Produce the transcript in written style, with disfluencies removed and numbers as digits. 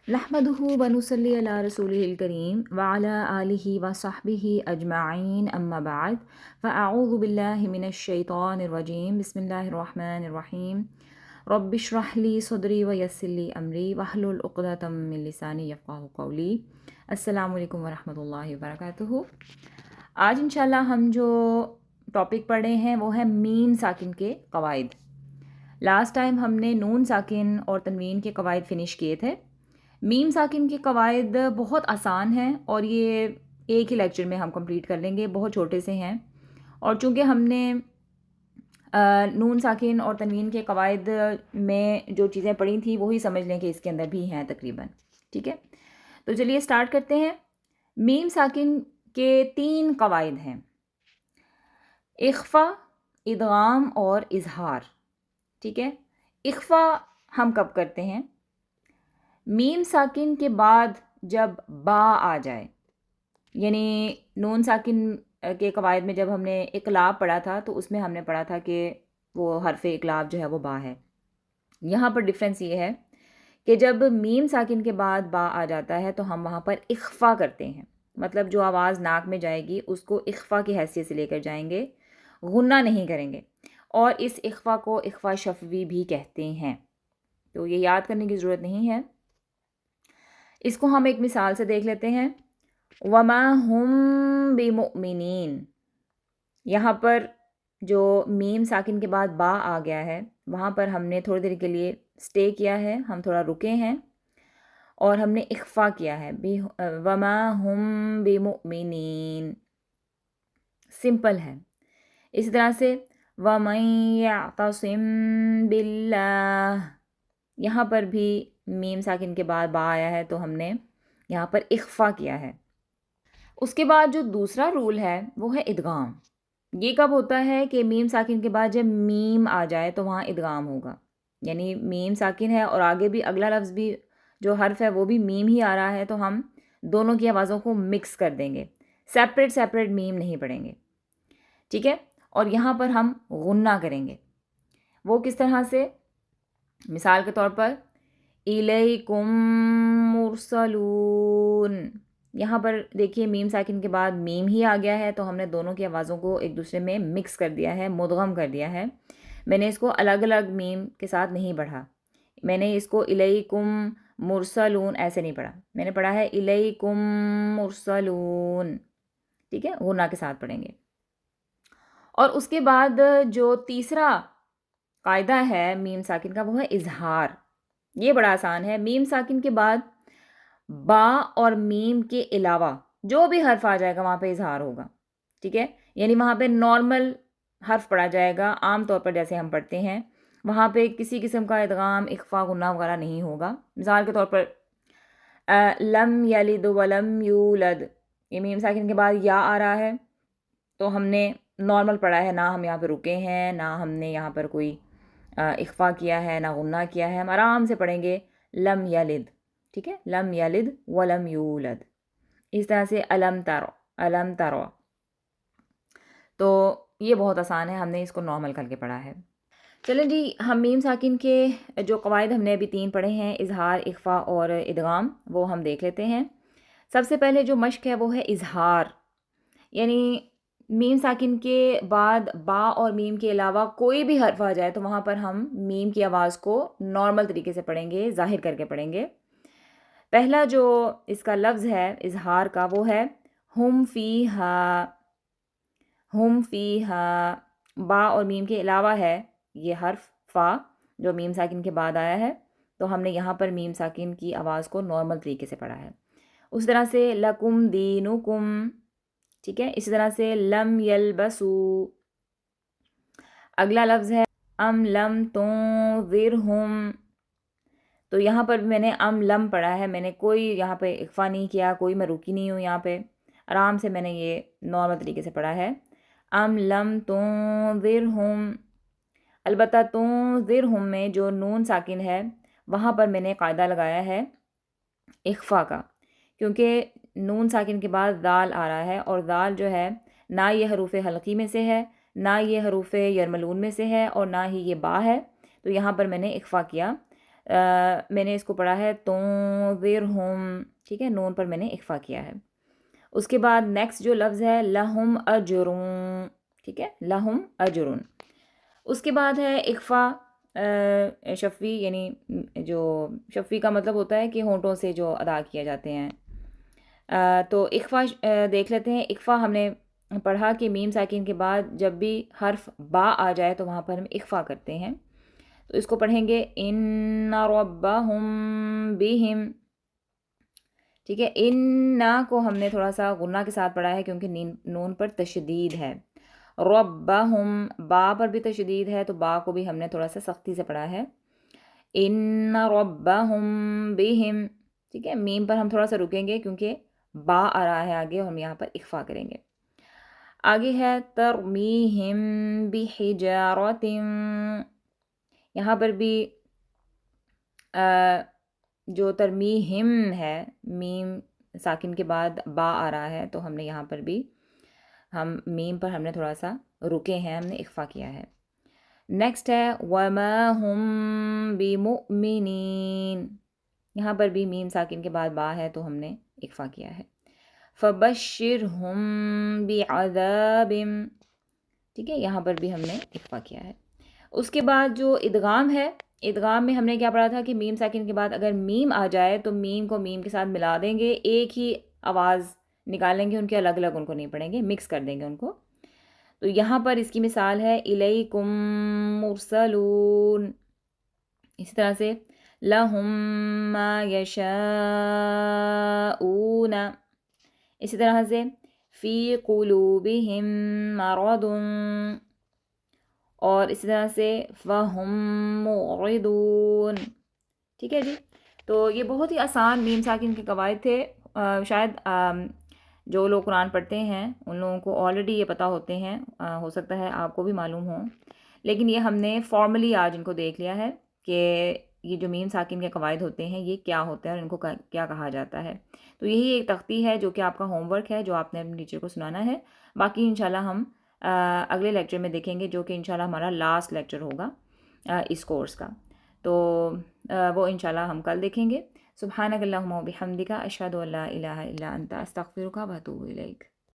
نحمده ونصلي على رسوله الكريم وعلى آله وصحبه أجمعين أما بعد فأعوذ بالله من الشيطان الرجيم بسم الله الرحمن الرحيم رب اشرح لي صدري ويسر لي أمري واحلل عقدة من لساني يفقهوا قولي السلام علیکم ورحمۃ اللہ وبرکاتہ۔ آج انشاءاللہ ہم جو ٹاپک پڑھ رہے ہیں وہ ہے میم ساکن کے قواعد۔ لاسٹ ٹائم ہم نے نون ساکن اور تنوین کے قواعد فنش کیے تھے۔ میم ساکن کے قواعد بہت آسان ہیں اور یہ ایک ہی لیکچر میں ہم کمپلیٹ کر لیں گے، بہت چھوٹے سے ہیں، اور چونکہ ہم نے نون ساکن اور تنوین کے قواعد میں جو چیزیں پڑھی تھیں وہی سمجھ لیں کہ اس کے اندر بھی ہیں تقریباً، ٹھیک ہے؟ تو چلیے سٹارٹ کرتے ہیں۔ میم ساکن کے 3 قواعد ہیں: اخفا، ادغام اور اظہار، ٹھیک ہے؟ اخفا ہم کب کرتے ہیں؟ میم ساکن کے بعد جب با آ جائے، یعنی نون ساکن کے قواعد میں جب ہم نے اقلاب پڑھا تھا تو اس میں ہم نے پڑھا تھا کہ وہ حرف اقلاب جو ہے وہ با ہے۔ یہاں پر ڈفرینس یہ ہے کہ جب میم ساکن کے بعد با آ جاتا ہے تو ہم وہاں پر اخفا کرتے ہیں، مطلب جو آواز ناک میں جائے گی اس کو اخفا کی حیثیت سے لے کر جائیں گے، غنہ نہیں کریں گے، اور اس اخفا کو اخفا شفوی بھی کہتے ہیں۔ تو یہ یاد کرنے کی ضرورت نہیں ہے، اس کو ہم ایک مثال سے دیکھ لیتے ہیں۔ وَمَا هُم بِمُؤْمِنِينَ، یہاں پر جو میم ساکن کے بعد با آ گیا ہے وہاں پر ہم نے تھوڑی دیر کے لیے سٹے کیا ہے، ہم تھوڑا رکے ہیں اور ہم نے اخفا کیا ہے۔ وَمَا هُم بِمُؤْمِنِينَ سمپل ہے۔ اسی طرح سے وَمَن يَعْتَصِم بِاللَّهِ، یہاں پر بھی میم ساکن کے بعد با آیا ہے تو ہم نے یہاں پر اخفا کیا ہے۔ اس کے بعد جو دوسرا رول ہے وہ ہے ادغام۔ یہ کب ہوتا ہے کہ میم ساکن کے بعد جب میم آ جائے تو وہاں ادغام ہوگا، یعنی میم ساکن ہے اور آگے بھی اگلا لفظ بھی جو حرف ہے وہ بھی میم ہی آ رہا ہے تو ہم دونوں کی آوازوں کو مکس کر دیں گے، سیپریٹ میم نہیں پڑھیں گے، ٹھیک ہے؟ اور یہاں پر ہم غنہ کریں گے۔ وہ کس طرح سے؟ مثال کے طور پر الیکم مرسلون، یہاں پر دیکھیے میم ساکن کے بعد میم ہی آ گیا ہے تو ہم نے دونوں کی آوازوں کو ایک دوسرے میں مکس کر دیا ہے، مدغم کر دیا ہے۔ میں نے اس کو الگ الگ میم کے ساتھ نہیں پڑھا، میں نے اس کو الیکم مرسلون ایسے نہیں پڑھا، میں نے پڑھا ہے الیکم مرسلون، ٹھیک ہے؟ غنہ کے ساتھ پڑھیں گے۔ اور اس کے بعد جو تیسرا قاعدہ ہے میم ساکن کا وہ ہے اظہار۔ یہ بڑا آسان ہے۔ میم ساکن کے بعد با اور میم کے علاوہ جو بھی حرف آ جائے گا وہاں پہ اظہار ہوگا، ٹھیک ہے؟ یعنی وہاں پہ نارمل حرف پڑھا جائے گا عام طور پر جیسے ہم پڑھتے ہیں، وہاں پہ کسی قسم کا ادغام، اخفا، غنہ وغیرہ نہیں ہوگا۔ مثال کے طور پر لم یلد ولم یولد، یہ میم ساکن کے بعد یا آ رہا ہے تو ہم نے نارمل پڑھا ہے، نہ ہم یہاں پہ رکے ہیں، نہ ہم نے یہاں پر کوئی اخفا کیا ہے، نہ غنہ کیا ہے، ہم آرام سے پڑھیں گے لم یلد، ٹھیک ہے؟ لم یلد ولم یولد۔ اس طرح سے علم ترو، تو یہ بہت آسان ہے، ہم نے اس کو نارمل کر کے پڑھا ہے۔ چلیں جی، ہم میم ساکن کے جو قواعد ہم نے ابھی 3 پڑھے ہیں، اظہار، اخفا اور ادغام، وہ ہم دیکھ لیتے ہیں۔ سب سے پہلے جو مشق ہے وہ ہے اظہار، یعنی میم ساکن کے بعد با اور میم کے علاوہ کوئی بھی حرف آ جائے تو وہاں پر ہم میم کی آواز کو نارمل طریقے سے پڑھیں گے، ظاہر کر کے پڑھیں گے۔ پہلا جو اس کا لفظ ہے اظہار کا وہ ہے ہم فیہا، ہم فیہا، با اور میم کے علاوہ ہے یہ حرف فا جو میم ساکن کے بعد آیا ہے، تو ہم نے یہاں پر میم ساکن کی آواز کو نارمل طریقے سے پڑھا ہے۔ اس طرح سے لکم دینکم، ٹھیک ہے؟ اسی طرح سے لم یلبسو، اگلا لفظ ہے ام لم تنذرہم، تو یہاں پر میں نے ام لم پڑھا ہے، میں نے کوئی یہاں پہ اخفا نہیں کیا، کوئی میں رکی نہیں ہوں، یہاں پہ آرام سے میں نے یہ نارمل طریقے سے پڑھا ہے ام لم تنذرہم۔ البتہ تنذرہم میں جو نون ساکن ہے وہاں پر میں نے قاعدہ لگایا ہے اخفا کا، کیونکہ نون ساکن کے بعد دال آ رہا ہے اور دال جو ہے نہ یہ حروف حلقی میں سے ہے، نہ یہ حروف یرملون میں سے ہے، اور نہ ہی یہ با ہے، تو یہاں پر میں نے اخفا کیا۔ میں نے اس کو پڑھا ہے تنذرہم، ٹھیک ہے، نون پر میں نے اخفا کیا ہے۔ اس کے بعد نیکسٹ جو لفظ ہے لہم اجرون، ٹھیک ہے، لہم اجرون۔ اس کے بعد ہے اخفا شفوی، یعنی جو شفوی کا مطلب ہوتا ہے کہ ہونٹوں سے جو ادا کیے جاتے ہیں۔ تو اخفا دیکھ لیتے ہیں۔ اخفا ہم نے پڑھا کہ میم ساکن کے بعد جب بھی حرف با آ جائے تو وہاں پر ہم اخفا کرتے ہیں۔ تو اس کو پڑھیں گے ان ربہم بہم، ٹھیک ہے۔ ان کو ہم نے تھوڑا سا غنہ کے ساتھ پڑھا ہے کیونکہ نون پر تشدید ہے۔ ربہم، با پر بھی تشدید ہے تو با کو بھی ہم نے تھوڑا سا سختی سے پڑھا ہے۔ ان ربہم بہم، ٹھیک ہے، میم پر ہم تھوڑا سا رکیں گے کیونکہ با آ رہا ہے آگے، ہم یہاں پر اخفا کریں گے۔ آگے ہے ترمیہم بحجارۃ، یہاں پر بھی جو ترمیہم ہے، میم ساکن کے بعد با آ رہا ہے تو ہم نے یہاں پر بھی میم پر ہم نے تھوڑا سا رکے ہیں، ہم نے اخفا کیا ہے۔ نیکسٹ ہے وما ہم بمؤمنین، یہاں پر بھی میم ساکن کے بعد با ہے تو ہم نے اخفا کیا ہے۔ فبشرہم بعذاب، ٹھیک ہے، یہاں پر بھی ہم نے اخفا کیا ہے۔ اس کے بعد جو ادغام ہے، ادغام میں ہم نے کیا پڑھا تھا کہ میم ساکن کے بعد اگر میم آ جائے تو میم کو میم کے ساتھ ملا دیں گے، ایک ہی آواز نکالیں گے، ان کے الگ الگ ان کو نہیں پڑھیں گے، مکس کر دیں گے ان کو۔ تو یہاں پر اس کی مثال ہے الیکم مرسلون، اسی طرح سے لہم ما یشاؤون، اسی طرح سے فی قلوبہم مرض، اور اسی طرح سے فہم معرضون، ٹھیک ہے جی۔ تو یہ بہت ہی آسان میم ساکن کے قواعد تھے، شاید جو لوگ قرآن پڑھتے ہیں ان لوگوں کو آلریڈی یہ پتہ ہوتے ہیں، ہو سکتا ہے آپ کو بھی معلوم ہوں، لیکن یہ ہم نے فارملی آج ان کو دیکھ لیا ہے کہ یہ جو میم ساکن کے قواعد ہوتے ہیں یہ کیا ہوتے ہیں اور ان کو کیا کہا جاتا ہے۔ تو یہی ایک تختی ہے جو کہ آپ کا ہوم ورک ہے، جو آپ نے اپنے ٹیچر کو سنانا ہے۔ باقی انشاءاللہ ہم اگلے لیکچر میں دیکھیں گے، جو کہ انشاءاللہ ہمارا لاسٹ لیکچر ہوگا اس کورس کا، تو وہ انشاءاللہ ہم کل دیکھیں گے۔ سبحانک اللہم و بحمدک، اشہد ان لا الہ الا انت، استغفرک و اتوب الیک۔